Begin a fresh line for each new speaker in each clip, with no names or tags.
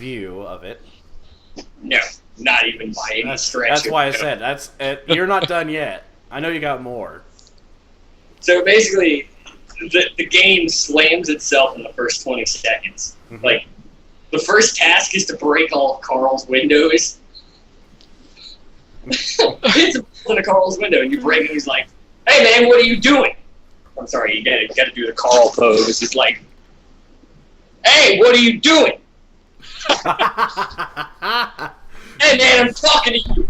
view of it.
No, not even by any stretch.
That's why I said you're not done yet. I know you got more.
So basically, the game slams itself in the first 20 seconds.
Mm-hmm.
Like, the first task is to break all of Carl's windows. It's in Carl's window, and you break it, and he's like, "Hey man, what are you doing?" I'm sorry, you gotta do the Carl pose. It's like, "Hey, what are you doing?" "Hey man, I'm talking to you."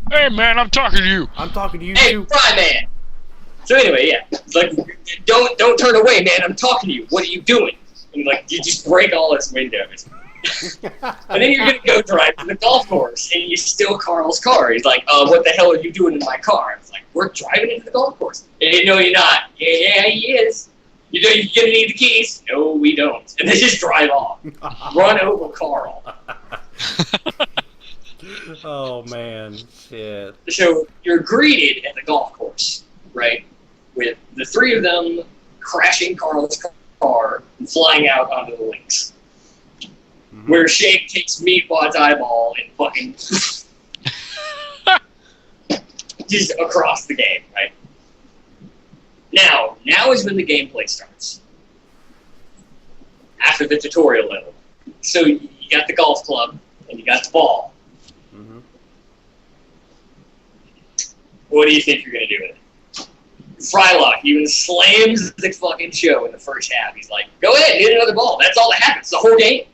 "Hey man, I'm talking to you."
"I'm talking to you
"Hey,
too."
Fry man. So anyway, yeah, it's like, don't turn away, man. I'm talking to you. What are you doing? And like, you just break all his windows. And then you're gonna go drive to the golf course, and you steal Carl's car. He's like, what the hell are you doing in my car? I was like, we're driving into the golf course. And no, you're not. Yeah, he is. You're gonna need the keys. No, we don't. And they just drive off. Run over Carl.
Oh man, shit.
So you're greeted at the golf course, right? With the three of them crashing Carl's car and flying out onto the links. Mm-hmm. Where Shake takes Meatwad's eyeball and fucking just across the game, right? Now is when the gameplay starts. After the tutorial level. So you got the golf club and you got the ball.
Mm-hmm.
What do you think you're gonna do with it? Frylock even slams the fucking show in the first half. He's like, "Go ahead, hit another ball. That's all that happens. The whole game."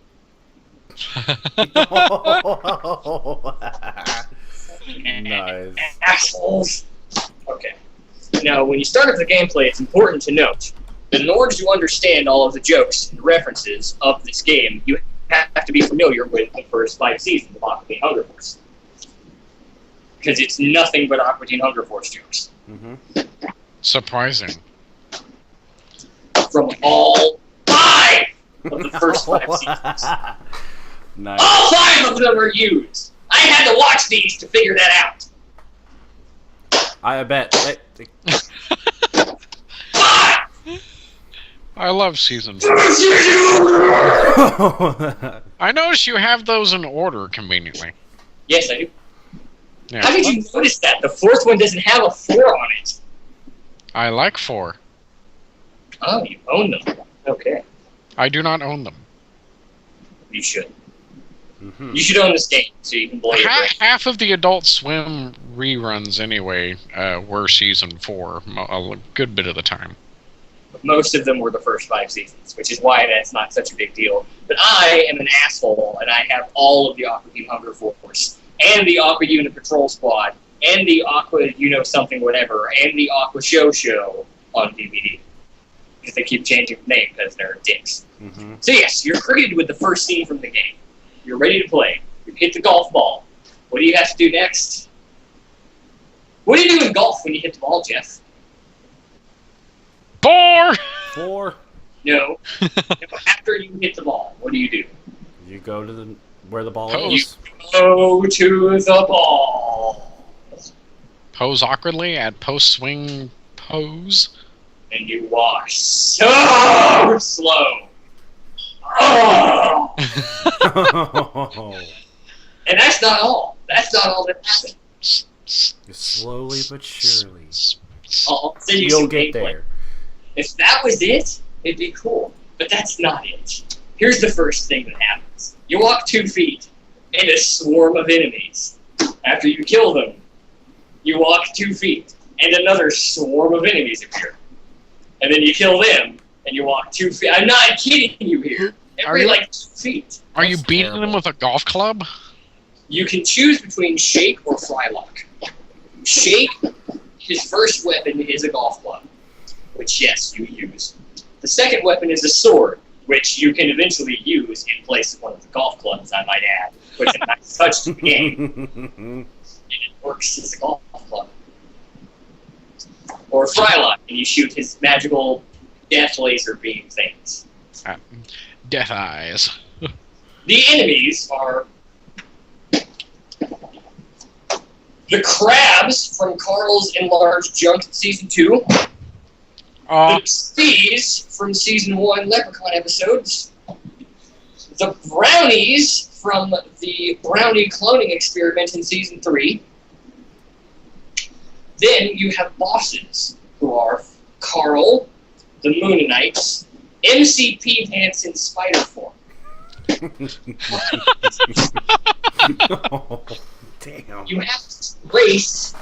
Nice.
Assholes. Okay. Now, when you start up the gameplay, it's important to note that in order to understand all of the jokes and references of this game, you have to be familiar with the first 5 seasons of Aqua Teen Hunger Force. Because it's nothing but Aqua Teen Hunger Force jokes.
Mm-hmm.
Surprising.
From all 5 of the first 5 seasons.
Nice.
All 5 of them are used. I had to watch these to figure that out.
I bet.
I love season 4. I noticed you have those in order conveniently.
Yes, I do.
Yeah.
How did you notice that? The 4th one doesn't have a 4 on it.
I like 4.
Oh, you own them. Okay.
I do not own them.
You should.
Mm-hmm.
You should own this game so you can blow your brain.
Half of the Adult Swim reruns, anyway, were season 4 a good bit of the time.
Most of them were the first 5 seasons, which is why that's not such a big deal. But I am an asshole, and I have all of the Aqua Teen Hunger Force, and the Aqua Unit Patrol Squad, and the Aqua something whatever, and the Aqua Show on DVD. Because they keep changing the name because they're dicks.
Mm-hmm.
So yes, you're greeted with the first scene from the game. You're ready to play. You hit the golf ball. What do you have to do next? What do you do in golf when you hit the ball, Jeff?
4!
No. After you hit the ball, what do?
You go to where the ball
Pose.
is.
You go to the ball.
Pose awkwardly at post-swing pose.
And you walk so slow. Oh! And that's not all. That's not all that happened.
Slowly but surely.
I'll send you
You'll
some
get
gameplay.
there.
If that was it, it'd be cool. But that's not it. Here's the first thing that happens. You walk 2 feet, and a swarm of enemies. After you kill them, you walk 2 feet, and another swarm of enemies appear. And then you kill them, and you walk 2 feet. I'm not kidding you here. Every, 2 feet.
Are you beating them with a golf club?
You can choose between Shake or Frylock. Shake, his first weapon is a golf club, which, yes, you use. The second weapon is a sword, which you can eventually use in place of one of the golf clubs, I might add, which is a nice touch to the game. And it works as a golf club. Or Frylock, and you shoot his magical death laser beam things.
Death eyes.
The enemies are the crabs from Carl's Enlarged Junk Season 2, the trees from Season 1 Leprechaun episodes, the brownies from the brownie cloning experiment in Season 3. Then you have bosses, who are Carl, the Moonanites, MCP Pants in spider form.
Oh, damn.
You have to race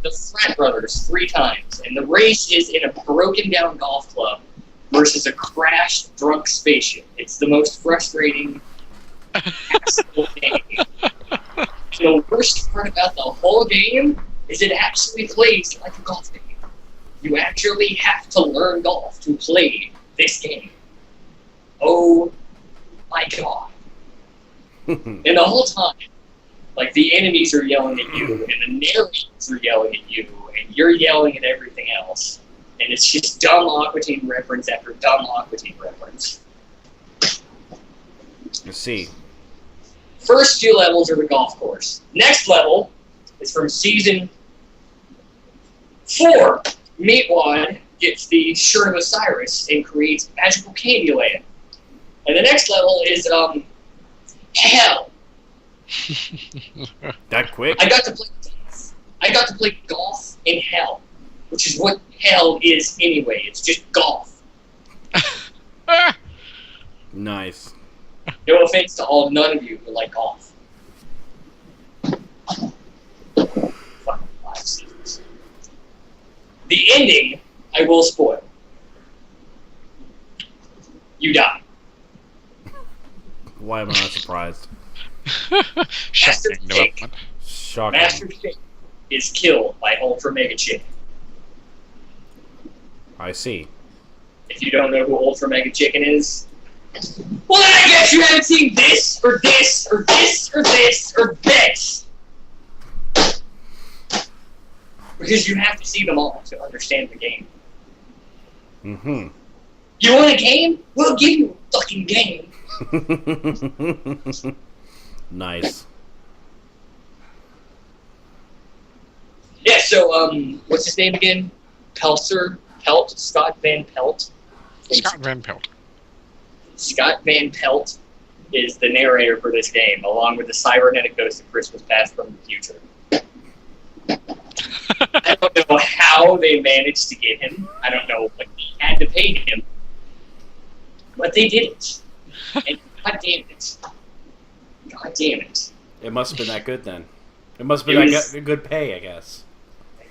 the Frat Brothers 3 times, and the race is in a broken down golf club versus a crashed, drunk spaceship. It's the most frustrating asshole game. And the worst part about the whole game is it actually plays like a golf game. You actually have to learn golf to play this game. Oh my god. And the whole time, like, the enemies are yelling at you, and the narrators are yelling at you, and you're yelling at everything else. And it's just dumb Aqua Teen reference after dumb Aqua Teen reference.
Let's see.
First 2 levels are the golf course. Next level is from Season 4. Meatwad gets the Shirt of Osiris and creates Magical Candyland. And the next level is, Hell.
That quick?
I got to play golf in Hell, which is what Hell is anyway. It's just golf.
Nice.
No offense to none of you who like golf. Fucking 5 seasons. The ending, I will spoil. You die.
Why am I not surprised?
Shocking development.
Shocking.
Master Chick is killed by Ultra Mega Chicken.
I see.
If you don't know who Ultra Mega Chicken is, well, then I guess you haven't seen this, or this, or this, or this, or this. Because you have to see them all to understand the game.
Mm-hmm.
You want a game? We'll give you a fucking game.
Nice.
Yeah, so, what's his name again? Peltzer? Pelt? Scott Van Pelt?
Scott Van Pelt.
Scott Van Pelt is the narrator for this game, along with the cybernetic ghost of Christmas Past from the future. I don't know how they managed to get him. I don't know what he had to pay him. But they did it. And god damn it. God damn it.
It must have been that good then. It must have been that good pay, I guess.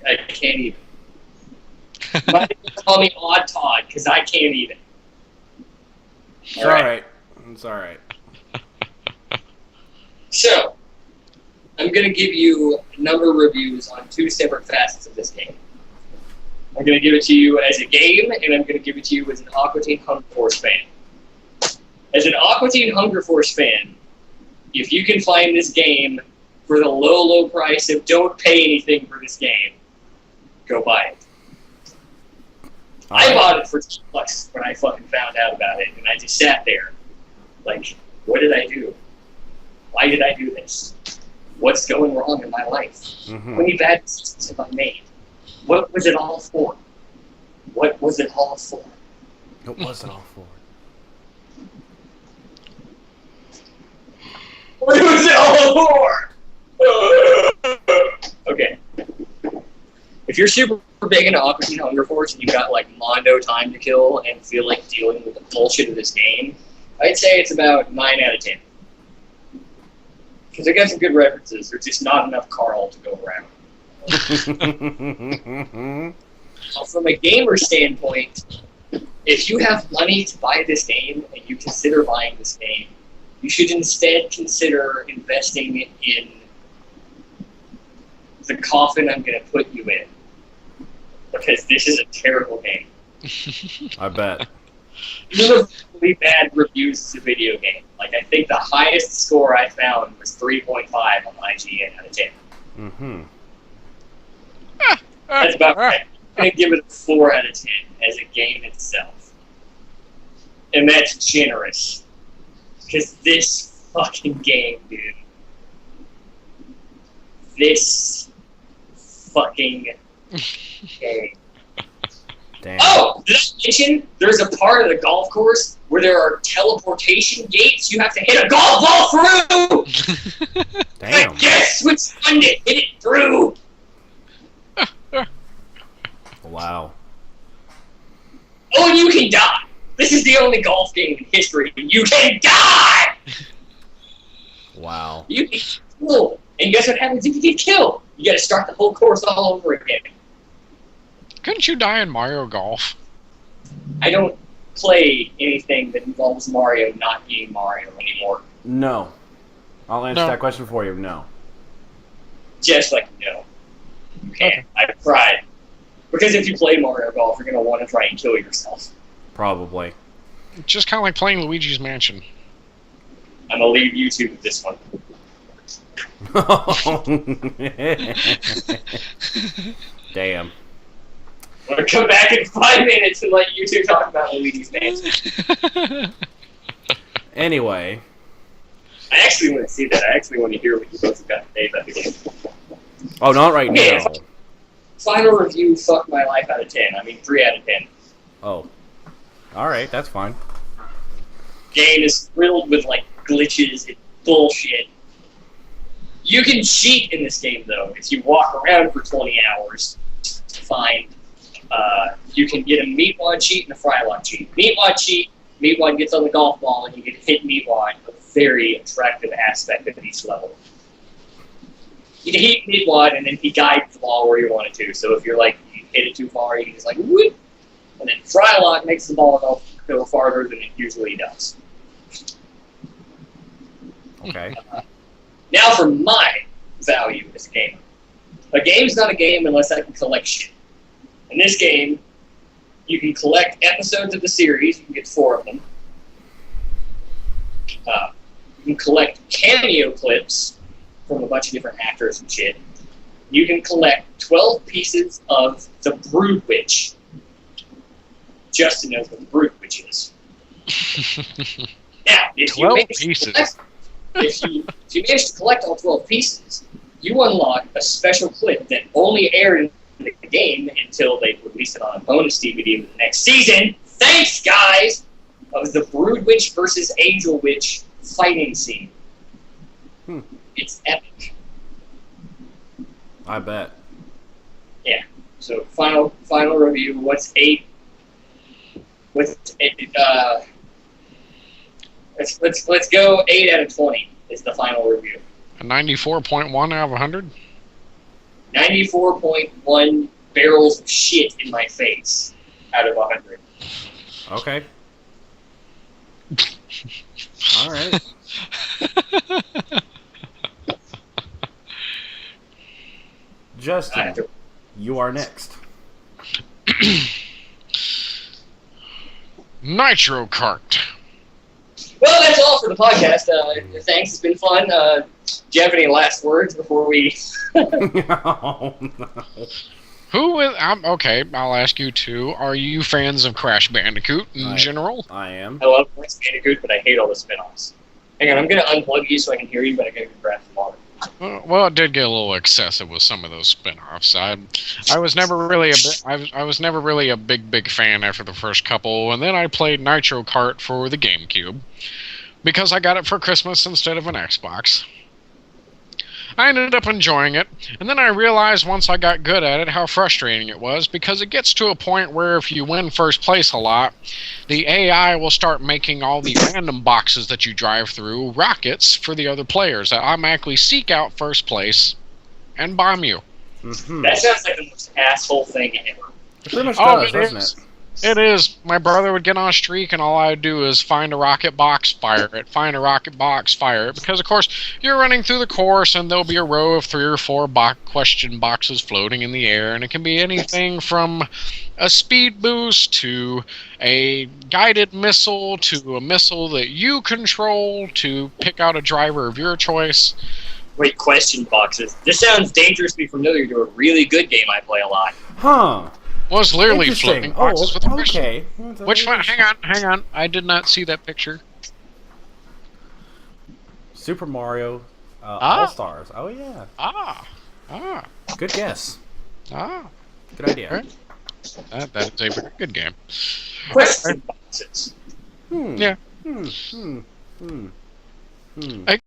I can't even. You might call me Odd Todd, because I can't even.
It's alright. It's alright.
So, I'm going to give you a number of reviews on 2 separate facets of this game. I'm going to give it to you as a game, and I'm going to give it to you as an Aqua Teen Hunger Force fan. As an Aqua Teen Hunger Force fan, if you can find this game for the low, low price of don't pay anything for this game, go buy it. I bought it for $2 when I fucking found out about it, and I just sat there, like, what did I do? Why did I do this? What's going wrong in my life?
Mm-hmm.
How many bad decisions have I made? What was it all for? What was it all for?
What was it all for?
What was it all for? Okay. If you're super big into Aqua Teen Hunger Force and you've got like Mondo time to kill and feel like dealing with the bullshit of this game, I'd say it's about 9 out of 10. Because I got some good references. There's just not enough Carl to go around. From a gamer standpoint, if you have money to buy this game and you consider buying this game, you should instead consider investing in the coffin I'm going to put you in. Because this is a terrible game.
I bet.
Universally bad reviews as a video game. Like, I think the highest score I found was 3.5 on IGN out of 10.
Mm-hmm.
That's about right. I'm going to give it a 4 out of 10 as a game itself. And that's generous. Because this fucking game, dude. This fucking game.
Damn.
Oh! Did I mention there's a part of the golf course where there are teleportation gates you have to hit a golf ball through!
Damn.
Like, yes, which one to hit it through?
Wow.
Oh, and you can die! This is the only golf game in history you can die!
Wow.
You get killed. And guess what happens if you get killed? You gotta start the whole course all over again.
Couldn't you die in Mario Golf?
I don't play anything that involves Mario not being Mario anymore.
No. I'll answer
No.
that question for you. No.
Just like, no. You can't. I've tried. Because if you play Mario Golf, you're going to want to try and kill yourself.
Probably.
Just kind of like playing Luigi's Mansion.
I'm going to leave YouTube with this one.
Damn.
I'm going to come back in 5 minutes and let you two talk about Luigi's Mansion.
Anyway.
I actually want to see that. I actually want to hear what you both have got to say about the game.
Oh, not right
Okay,
now.
Final review, fuck my life out of 10. I mean, 3 out of 10.
Oh. Alright, that's fine.
Game is riddled with, like, glitches and bullshit. You can cheat in this game, though. If you walk around for 20 hours to find, you can get a Meatwad cheat and a Frylog cheat. Meatwad cheat, Meatwad gets on the golf ball and you can hit Meatwad, a very attractive aspect of each level. You can hit Meatwad and then he guides the ball where you want it to. So if you're like, you hit it too far, you can just like, whoop! And then Frylog makes the ball go farther than it usually does.
Okay.
Now for my value as a gamer. A game's not a game unless I can collect shit. In this game, you can collect episodes of the series. You can get 4 of them. You can collect cameo clips from a bunch of different actors and shit. You can collect 12 pieces of the Brood Witch. Justin knows what the Brood Witch is. Now, if
12
you
pieces.
if you manage to collect all 12 pieces, you unlock a special clip that only aired in the game until they release it on a bonus DVD with the next season. Thanks, guys! Of the Brood Witch versus Angel Witch fighting scene. It's epic.
I bet.
Yeah. So final review. What's 8? What's 8? Let's go 8 out of 20 is the final review.
A 94.1 out of 100?
94.1 barrels of shit in my face out of 100.
Okay. Alright. Justin, you are next.
Nitro Kart.
Well, that's all for the podcast. Thanks, it's been fun. Do you have any last words before we...
Oh, no.
Who is... okay, I'll ask you too. Are you fans of Crash Bandicoot in general?
I am.
I love Crash Bandicoot, but I hate all the spin-offs. Hang on, I'm going to unplug you so I can hear you, but I got to grab some water.
Well, it did get a little excessive with some of those spin-offs. I was never really a big fan after the first couple, and then I played Nitro Kart for the GameCube because I got it for Christmas instead of an Xbox. I ended up enjoying it, and then I realized once I got good at it how frustrating it was, because it gets to a point where if you win first place a lot, the AI will start making all the random boxes that you drive through rockets for the other players that automatically seek out first place and bomb you.
Mm-hmm.
That sounds like the most asshole thing ever.
It pretty much does, doesn't it?
It is. My brother would get on a streak, and all I would do is find a rocket box, fire it. Find a rocket box, fire it. Because, of course, you're running through the course, and there'll be a row of 3 or 4 question boxes floating in the air, and it can be anything from a speed boost to a guided missile to a missile that you control to pick out a driver of your choice.
Wait, question boxes. This sounds dangerously familiar to a really good game I play a lot.
Huh.
Well, it's literally floating boxes with a question.
Okay.
Which one? Hang on. I did not see that picture.
Super Mario All-Stars. Oh, yeah. Good guess. Good idea.
Right. That is a very good game.
Question boxes.
Yeah.
Hmm. Hmm. Hmm. Hmm.